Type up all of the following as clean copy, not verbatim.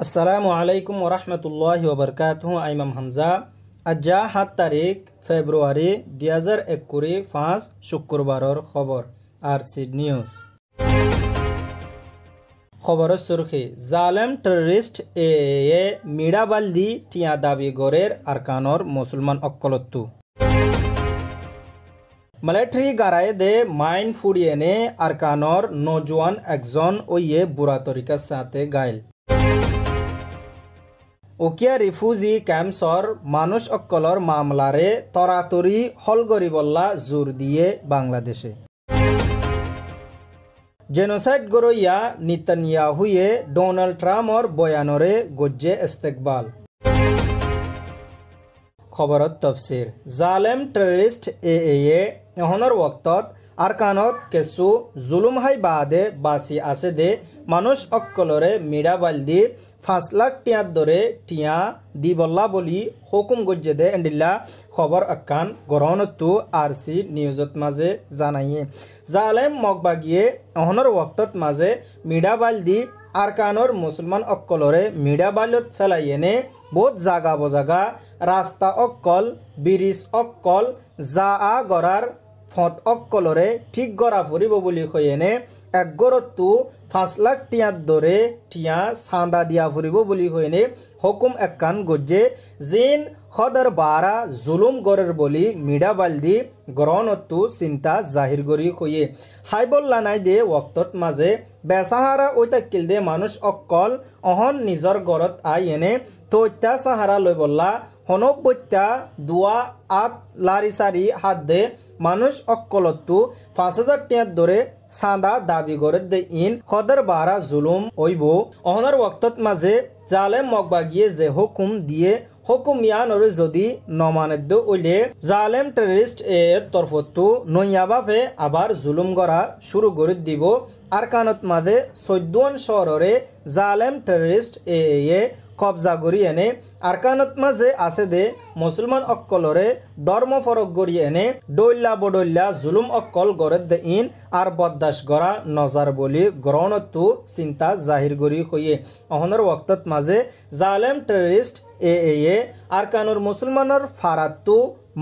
আসসালামু আলাইকুম ওরহমতুল্লাহি ওবরকাতুহু। আইমাম হামজা। আজ্জা ৭ তারিখ ফেব্রুয়ারি ২০২১ ৫ শুক্রবারর খবর আরসি নিউজ। খবরের সুরখি জালেম টেররিস্ট এ মিডাবালদি টিয়া দাবি গড়ের আরকানর মুসলমান অক্কলত্তু মিলিটারি গারায় দে মাইন ফুড়িয়েনে আরকানর নজওয়ান একজন ওইয়ে বুড়া তরিকার সাথে গাইল। উকিয়া রিফিউজি ক্যাম্পসর মানুষ অক্কলর মামলারে তরাতরি হলগরিবল্লা জোর দিয়ে বাংলাদেশে জেনোসাইড গরইয়া নেতানিয়াহুয়ে ডোনাল্ড ট্রাম্পর বয়ানরে গজ্জে ইস্তেকবাল। খবরত তফসির জালেম টেররিস্ট এ এহনর ওয়াক্তত আরকানত কেসু জুলুম হাই বাদে বাসি আছে দে মানুষ অক্কলরে মিডাবালদি ৫ লাখ টিয়ার দরে টিয়া দিবল্লা বলি হুকুম গজ্জে দে এন্ডিল্লা খবর আকান গরহনতু আরসি নিউজত মাঝে জানাইয়ে জালেম মগবাগিয়ে অহনর ওয়াক্তত মাঝে মিডাবালদি আরকানর মুসলমান অক্কলরে মিডাবালত ফেলাইয়েনে বহুত জাগা বজাগা রাস্তা অক্কল ব্রিজ অক্কল যা আ গড়ার ফত অক্কলরে ঠিক গড়া ফুরিব বলি কইয়েনে একগরতু ৫ লাখ টিয়ার দরে টিয়া চাঁদা দিয়া ফুরিব বলি কইনে হুকুম একান গজ্জে জিন খদর বারা জুলুম গড়ের বলি মিডাবালদি গ্রহণতু চিন্তা জাহির করি কইয়ে হাইবল্লা নাই দে ওয়াক্তত মাঝে বেসাহারা ওইতাকিল দে মানুষ অক্কল অহন নিজর গড়ত আই এনে তৈত্যা সাহারা লই বললা হনক বত্যা দুয়া আত লারি সারি হাত দে মানুষ অক্কলতু ৫,০০০ টিয়ার দরে চাঁদা দাবি করে দে ইন খদর বারা জুলুম ওইব অহনার ওয়াক্তত মাঝে জালেম মগবাগিয়ে যে হুকুম দিয়ে হুকুম ইয়ানরে যদি নমানেদ্য ওইলে জালেম টেররিস্ট তরফতু নইয়াবাফে আবার জুলুম গড়া শুরু করে দিব। আরকানত মাঝে ১৪ শহরে জালেম টেররিস্ট কবজা করি এনে আরকানত মাঝে আছে দে মুসলমান অক্কলরে ধর্ম ফরক গড়ি এনে ডইল্লা বডল্লা জুলুম অক্কল গড়ে দে ইন আর বদাস গড়া নজার বলি গ্রহণতু চিন্তা জাহির করি কইয়ে অহনের ওয়াক্তত মাঝে জালেম টেররিস্ট এ আরকানুর মুসলমানের ফারাতু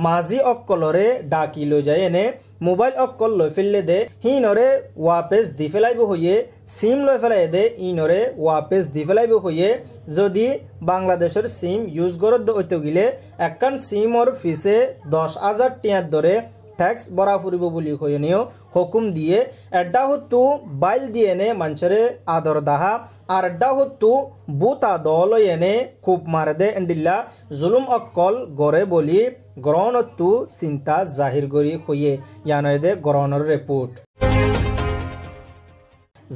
মাজি অক্কলরে ডাকি লৈ যায় এনে মোবাইল অক্কল লৈ ফেললে দে হিনরে ওয়াপেস দি ফেলাইব হইয়ে সিম লৈ ফেলাই দে ইনরে ওয়াপেস দি ফেলাইব হইয়ে যদি বাংলাদেশের সিম ইউজ করত হইতে গেলে একখান সিমর ফিসে ১০,০০০ টিয়ার দরে ট্যাক্স বরা ফুরিব বলি কইনেও হুকুম দিয়ে এড্ডা হতু বাইল দিয়ে এনে মানুষেরে আদর দাহা আর এড্ডা হতু বুতা দল এনে খুব মারে দে এন্ডিল্লা জুলুম অক্কল গড়ে বলি গ্রহণতু চিন্তা জাহির করি কইয়ে ইয়ানয় দে গ্রহণের রিপোর্ট।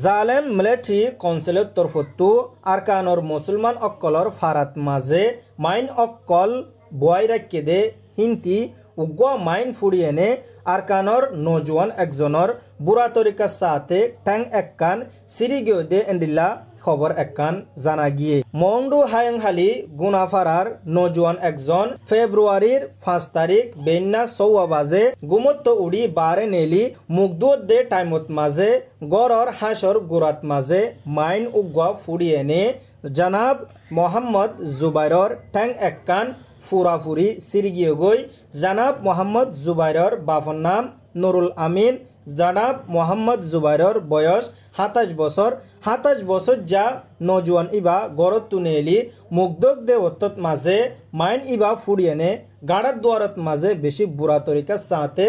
জালেম মিলিটারি কাউন্সিলের তরফতু আরকানর মুসলমান অক্কলর ফারাত মাঝে মাইন অক্কল বয় রাখে দে হিন্তি উগ্র মাইন ফুড়িয়েনে আরকানর নজওয়ান একজনের বুড়া তরিকার সাথে ট্যাং একখান সিরিগিও দে এন্ডিল্লা খবর একখান জানা গিয়ে মন্ডু হায়ংহালি গুনাফারার নজওয়ান একজন ফেব্রুয়ারির ৫ তারিখ বেন্না ৬ বাজে গুমত্ত উড়ি বারে নেলি মুগদুত দে টাইমত মাঝে গড়র হাঁসর গুড়াত মাঝে মাইন উগ্র ফুড়িয়েনে জনাব মোহাম্মদ জুবাইরর ট্যাং একখান ফুরাফুরি সিরিগিয়ে গই জনাব মোহাম্মদ জুবাইরর বাপর নাম নুরুল আমিন। জনাব মোহাম্মদ জুবাইরর বয়স ২৭ বছর। ২৭ বছর যা নজওয়ান ইবা গড়ত তুনে এলি মুগ্ধক দে অত্তত মাঝে মাইন ইবা ফুড়িয়েনে গাড়ার দুয়ারত মাঝে বেশি বুড়া তরিকার সাথে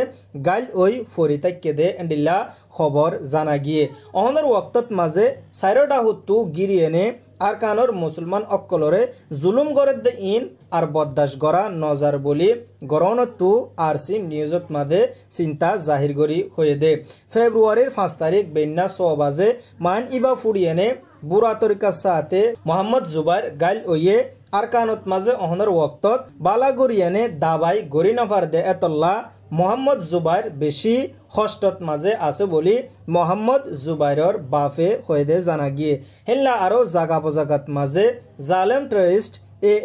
গাইল ওই ফরি তাইকে দে এন্ডিল্লা খবর জানা গিয়ে অহনের ওয়াক্তত মাঝে সাইরোডা হুত্তু গিরিয়েনে আরকানর মুসলমান অক্কলরে জুলুম গড়ে দে ইন আর বদাস গড়া নজার বলি গ্রহণতু আরসি নিউজত মাঝে চিন্তা জাহির করি হয়ে দে ফেব্রুয়ারির ৫ তারিখ বেন্না ৬ বাজে মাইন ইবা ফুড়িয়েনে বুড়া তরিকার সাথে মোহাম্মদ জুবাইর গাইল ওয়ে আরকানত মাঝে অহনের ওয়াক্তত বালা গড়িয়েনে দাবাই গড়ি নাফার দে এতল্লা মোহাম্মদ জুবাইর বেশি কষ্টত মাঝে আছে বলি মোহাম্মদ জুবাইরর বাফে হয়ে দে জানা গিয়ে হেল্লা আরো জাগা বজাগাত মাঝে জালেম টেররিস্ট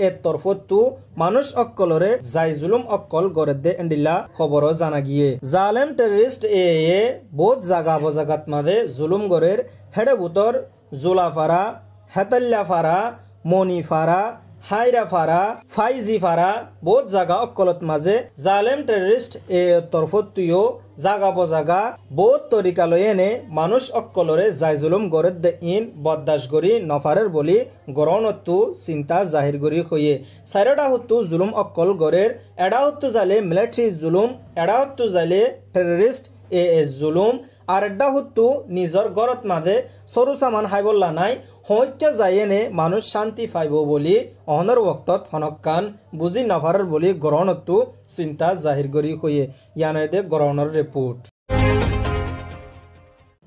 এর তরফতু মানুষ অক্কলরে যাই জুলুম অক্কল গড়ে দে এন্ডিল্লা খবরও জানা গিয়ে জালেম টেররিস্ট বহুত জাগা বজাগাত মাঝে জুলুম গড়ের হেডে বুতর জোলাফারা হেতাল্লাফারা মণিফারা হাইরাফারা ফাইজিফারা বহুত জায়গা অকলত মাঝে জালেম টেররিস্ট এ তরফতুও জাগা বজাগা বহুত তরিকা লই এনে মানুষ অকলরে যাই জুলুম গড়ে দে ইন বদাস গরি নফারের বলি গরণত্তু চিন্তা জাহির গরি হইয়ে চারোটা হত্তু জুলুম অকল গড়ের এডা হত্তু জালে মিলিটারি জুলুম এডা হত্তু জালে টেররিস্ট এ জুলুম আর এডা হত্তু নিজর গরত মাঝে সরু সামান হাইবল্লা নাই হইতে যাইয়েনে মানুষ শান্তি পাইব বলি অহনর বক্তত হনকান বুঝি নফারের বলি গ্রহণত্তু চিন্তা জাহির করি হইয়ে ইয়ানদে গ্রহণের রিপোর্ট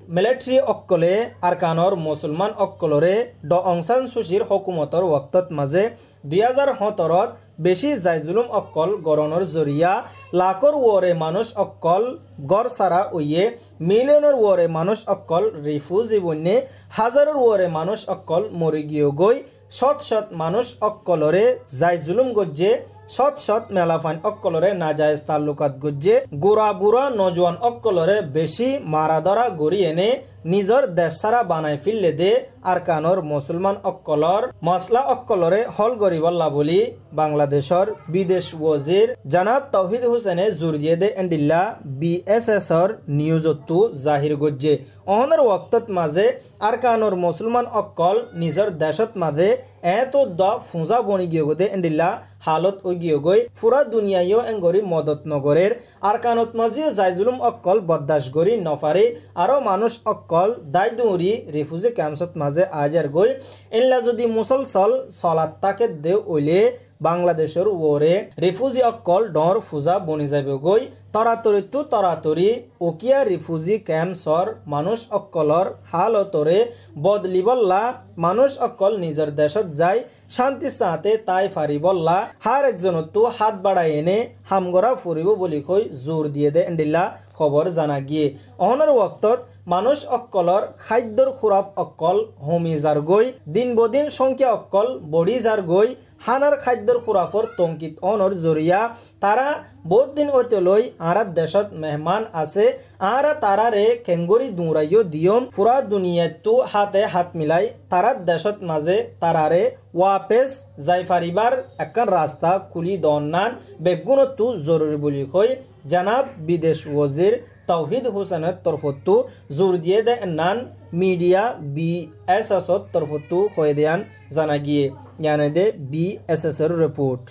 মিলিটারি অক্কলে আরকানর মুসলমান অক্কলরে ড অং সান সুচির হকুমতর ওয়াক্তত মাঝে 2017 বেশি জাইজুলুম অক্কল গরণর জরিয়া লাখর ওরে মানুষ অক্কল গড় সারা ওয়ে মিলিয়নের ওরে মানুষ অক্কল রিফিউজি বন্যে হাজারের ওরে মানুষ অক্কল মরি গিয়ে গই শত শত মানুষ অক্কলরে জাইজুলুম গজ্জে শত শত মেলাফাইন অক্কলরে নাজায়েজ তাল্লুকাত গজ্জে গোড়া বুড়া নজওয়ান অক্কলরে বেশি মারাদরা গড়ি এনে নিজর দেশ সারা বানাই ফিরলে দে আরকানর মুসলমান অক্কলর মসলা অক্কলরে হল গরিবল্লা বলি বাংলাদেশর বিদেশ ওয়াজির জনাব তৌহিদ হোসেনে জোর দিয়ে দে এন্ডিল্লা বিএসএসর নিউজতু জাহির গজ্জে অহনের ওয়াক্তত মাঝে আরকানর মুসলমান অক্কল নিজর দেশত মাঝে এত দ ফুঁজা বনি গিয়ে গদে এন্ডিল্লা হালত ও গিয়ে গই পুরা দুনিয়ায়ও এঙ্গরি মদত নগরের আরকানত মাঝে জাইজুলুম অক্কল বদাস গরি নফারে আরো মানুষ অক্কল দায়দুরি রিফিউজি ক্যাম্পসত মাঝে আজার গই এনলা যদি মুসলসল সলাত তাকে দে ওইলে বাংলাদেশের ওরে রিফিউজি অক্কল ডর ফুজা বনি যাবে গই তরাতরি ওকিয়া রিফিউজি ক্যাম্পসর মানুষ অক্কলর হালতরে বদলিবল্লা মানুষ অক্কল নিজের দেশত যায় শান্তি চাতে তাই ফারিবল্লা হার একজনতো হাত বাড়াই এনে হামগরা ফুরিব বলি কই জোর দিয়ে দে এন্ডিল্লা খবর জানা গিয়ে অহনের ওয়াক্তত মানুষ অক্কলর খাদ্যর খুরাপ অক্কল হোমি যার গই দিন বদিন সংখ্যা অক্কল বড়ি যার গই হানার খাদ্যর খুরাফর তঙ্কিত অনর জরিয়া তারা বহুত দিন হইতে লই আরাত দেশত মেহমান আছে আরা তারারে কেঙ্গরি দুরাইও দিয়ম পুরা দুনিয়াতো হাতে হাত মিলাই তারাত দেশত মাঝে তারারে ওয়াপেস যাই ফারিবার একখান রাস্তা খুলি দন্নান বেগুণতো জরুরি বলি কই জনাব বিদেশ ওয়াজির তৌহিদ হোসেনের তরফতো জোর দিয়ে দে নান মিডিয়া বিএসএসর তরফতো হয়ে দেয়ান জানা গিয়ে ইয়ানে দে বিএসএসের রিপোর্ট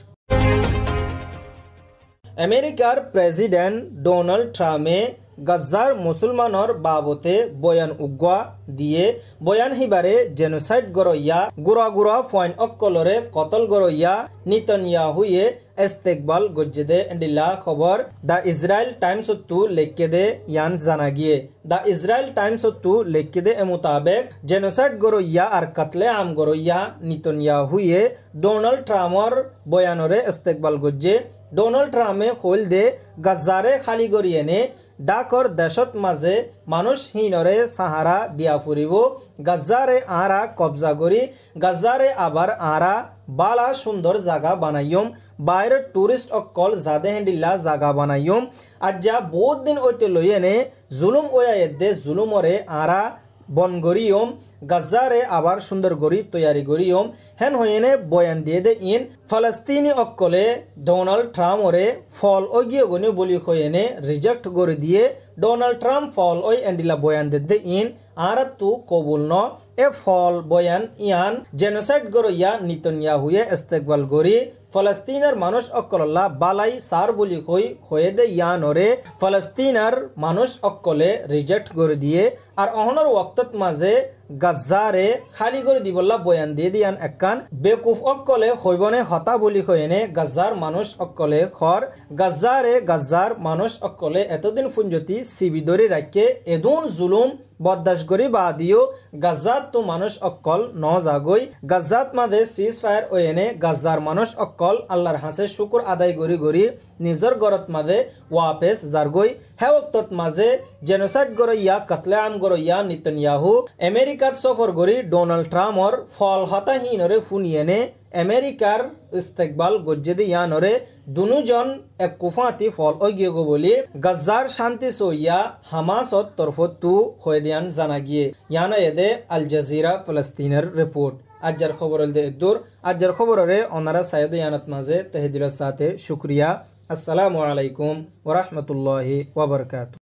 আমেরিকার প্রেসিডেন্ট ডোনাল্ড ট্রাম্পে গাজ্জার মুসলমানর বাবতে বয়ান উগ্গা দিয়ে বয়ান হিবারে জেনোসাইড গরইয়া গুড়া গুড়া ফয়েন অক্কলরে কতল গরইয়া নিতনিয়াহুয়ে ইস্তেকবাল গজ্জেদে এন্ডিল্লা খবর দা ইসরায়েল টাইমস টু লেখকে দে ইয়ান জানা গিয়ে দা ইসরায়েল টাইমস টু লেখকে দে এ মুতাবেক জেনোসাইড গরইয়া আর কাতলে আম গরইয়া নিতনিয়াহুয়ে ডোনাল্ড ট্রাম্পর বয়ানরে ইস্তেকবাল গজ্জে ডোনাল্ড ট্রাম্পে হল দে গাজ্জারে খালি গড়িয়ে নে ডাকর দেশত মাঝে মানুষ হিনরে সাহারা দিয়া ফুরিব গাজ্জারে আরা কবজা করি গাজ্জারে আবার আরা বালা সুন্দর জায়গা বানাইম বাইরে টুরিস্ট অকল জাদে হেন্ডিল্লা জায়গা বানাইম আজ্জা বহুত দিন ওইতে লইয়েনে জুলুম ওয়া এদে জুলুমরে আরা বন গরিয়ম গাজ্জারে আবার সুন্দর গড়ি তৈয়ারি গরিয়ম হেন হইনে বয়ান দিয়ে দে ইন ফলস্তিনি অক্কলে ডোনাল্ড ট্রাম্পরে ফল ওই গিয়ে গনি বলি হইনে রিজেক্ট করে দিয়ে ডোনাল্ড ট্রাম্প ফল ওই এন্ডিলা বয়ান দে ইন আর তু কবুল ন এ ফল বয়ান ইয়ান জেনোসাইড গরিয়া নিতনিয়াহুয়ে ইস্তেকবাল গরি ফলস্তিনের মানুষ অক্কল্লা বালাই সার বলি হয়ে দে ইয়ানরে ফলস্তিনের মানুষ অক্কলে রিজেক্ট করে দিয়ে আর অহনর ওয়াক্তত মাঝে গাজ্জারে খালি করে দিবল্লা বয়ান দিয়ে দিয়ান একখান বেকুফ অক্কলে হইবনে হতা বলি হইনে গাজ্জার মানুষ অক্কলে খর গাজ্জার মানুষ অক্কলে এতদিন ফুঞ্জতি সিবিদরি রাখে এদুন জুলুম বদাস গরি বা দিও গাজ্জাত তো মানুষ অক্কল ন জাগই গাজ্জাত মাঝে সিজ ফায়ার ওয়েনে গাজ্জার মানুষ অক্কল আল্লাহর হাসে শুকুর আদায় গরি গরি নিজর গরত মাঝে ওয়াপেস জারগই হে ওক্তত মাঝে জেনোসাইড গরইয়া কাতলে আম গরইয়া নিতনিয়াহু আমেরিকাত সফর গরি ডোনাল্ড ট্রাম্পর ফল হতাহীনরে ফুনিয়েনে আমেরিকার ইস্তেকবাল গজ্জেদি ইয়ানরে দুনুজন এক কুফাতি ফল ওই গিয়ে গো বলি গাজ্জার শান্তি সইয়া হামাসত তরফতু হয়ে দিয়ান জানা গিয়ে ইয়ানা এদে আল জাজিরা ফলস্তিনের রিপোর্ট আজ্জার খবর দে দূর আজ্জার খবরে ওনারা সাইদ ইয়ানত মাঝে তহে দিলের সাথে শুক্রিয়া। আসসালামু আলাইকুম ওয়া রাহমাতুল্লাহি ওয়া বারাকাতুহু।